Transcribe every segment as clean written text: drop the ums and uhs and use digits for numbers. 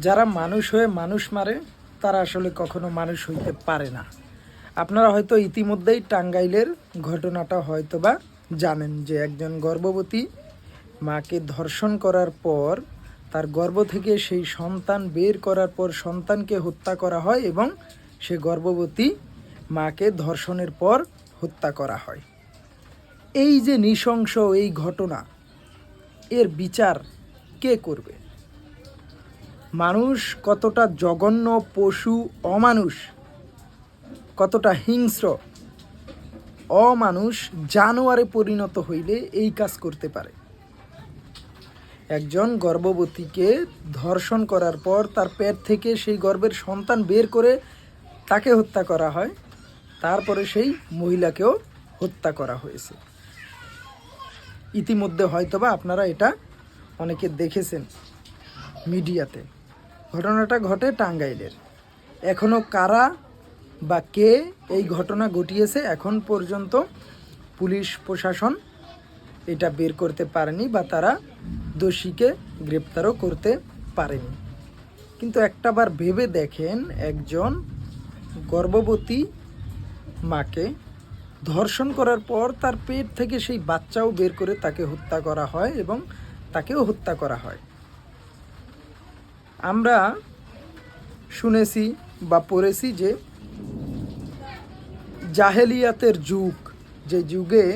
যারা মানুষ হয়ে মানুষ মারে তারা আসলে কখনো মানুষ হইতে পারে না। আপনারা হয়তো ইতিমধ্যেই টাঙ্গাইলের ঘটনাটা হয়তোবা জানেন যে একজন গর্ভবতী মাকে ধর্ষণ করার পর তার গর্ভ থেকে সেই সন্তান বের করার পর সন্তানকে হত্যা করা হয় এবং সে গর্ভবতী মাকে ধর্ষণের পর হত্যা করা হয়। এই যে নৃশংস এই ঘটনা, এর বিচার কে করবে? মানুষ কতটা জঘন্য, পশু, অমানুষ, কতটা হিংস্র, অমানুষ, জানোয়ারে পরিণত হইলে এই কাজ করতে পারে? একজন গর্ভবতীকে ধর্ষণ করার পর তার পেট থেকে সেই গর্ভের সন্তান বের করে তাকে হত্যা করা হয়, তারপরে সেই মহিলাকেও হত্যা করা হয়েছে। ইতিমধ্যে হয়তোবা আপনারা এটা অনেকে দেখেছেন মিডিয়াতে। ঘটনাটা ঘটে টাঙ্গাইলের। এখনও কারা বা কে এই ঘটনা ঘটিয়েছে এখন পর্যন্ত পুলিশ প্রশাসন এটা বের করতে পারেনি বা তারা দোষীকে গ্রেপ্তারও করতে পারেনি। কিন্তু একটাবার ভেবে দেখেন, একজন গর্ভবতী মাকে ধর্ষণ করার পর তার পেট থেকে সেই বাচ্চাও বের করে তাকে হত্যা করা হয় এবং তাকেও হত্যা করা হয়। আমরা শুনেছি বা পড়েছি যে জাহেলিয়াতের যুগ, যে যুগে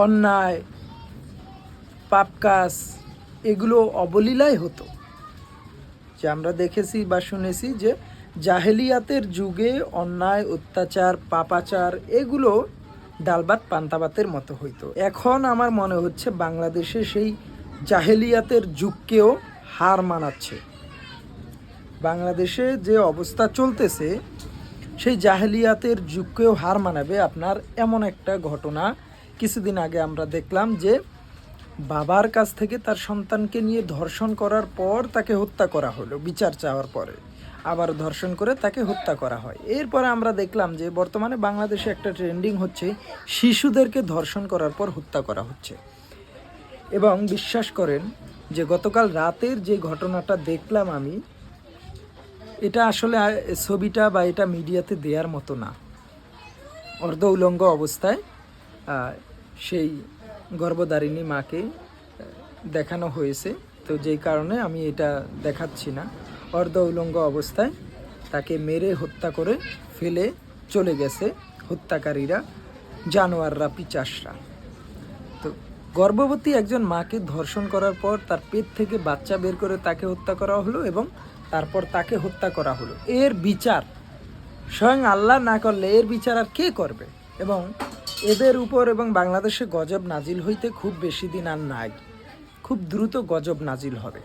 অন্যায়, পাপ কাজ এগুলো অবলীলায় হতো। যে আমরা দেখেছি বা শুনেছি যে জাহেলিয়াতের যুগে অন্যায়, অত্যাচার, পাপাচার এগুলো ডালভাত পান্তাভাতের মতো হইতো। এখন আমার মনে হচ্ছে বাংলাদেশে সেই জাহেলিয়াতের যুগকেও হার মানাচ্ছে। বাংলাদেশে যে অবস্থা চলতেছে সেই জাহেলিয়াতের যুগকেও হার মানাবে আপনার এমন একটা ঘটনা কিছুদিন আগে আমরা দেখলাম যে বাবার কাছ থেকে তার সন্তানকে নিয়ে ধর্ষণ করার পর তাকে হত্যা করা হলো, বিচার চাওয়ার পরে আবার ধর্ষণ করে তাকে হত্যা করা হয়। এরপরে আমরা দেখলাম যে বর্তমানে বাংলাদেশে একটা ট্রেন্ডিং হচ্ছে শিশুদেরকে ধর্ষণ করার পর হত্যা করা হচ্ছে। এবং বিশ্বাস করেন যে গতকাল রাতের যে ঘটনাটা দেখলাম আমি, এটা আসলে ছবিটা বা এটা মিডিয়াতে দেওয়ার মতো না। অর্ধ উলঙ্গ অবস্থায় সেই গর্ভধারিণী মাকে দেখানো হয়েছে, তো যেই কারণে আমি এটা দেখাচ্ছি না। অর্ধ উলঙ্গ অবস্থায় তাকে মেরে হত্যা করে ফেলে চলে গেছে হত্যাকারীরা, জানোয়াররা, পিচাসরা। তো গর্ভবতী একজন মাকে ধর্ষণ করার পর তার পেট থেকে বাচ্চা বের করে তাকে হত্যা করা হলো এবং তারপর তাকে হত্যা করা হলো। এর বিচার স্বয়ং আল্লাহ না করলে এর বিচার আর কে করবে? এবং এদের উপর এবং বাংলাদেশে গজব নাজিল হইতে খুব বেশি দিন আর নাই, খুব দ্রুত গজব নাজিল হবে।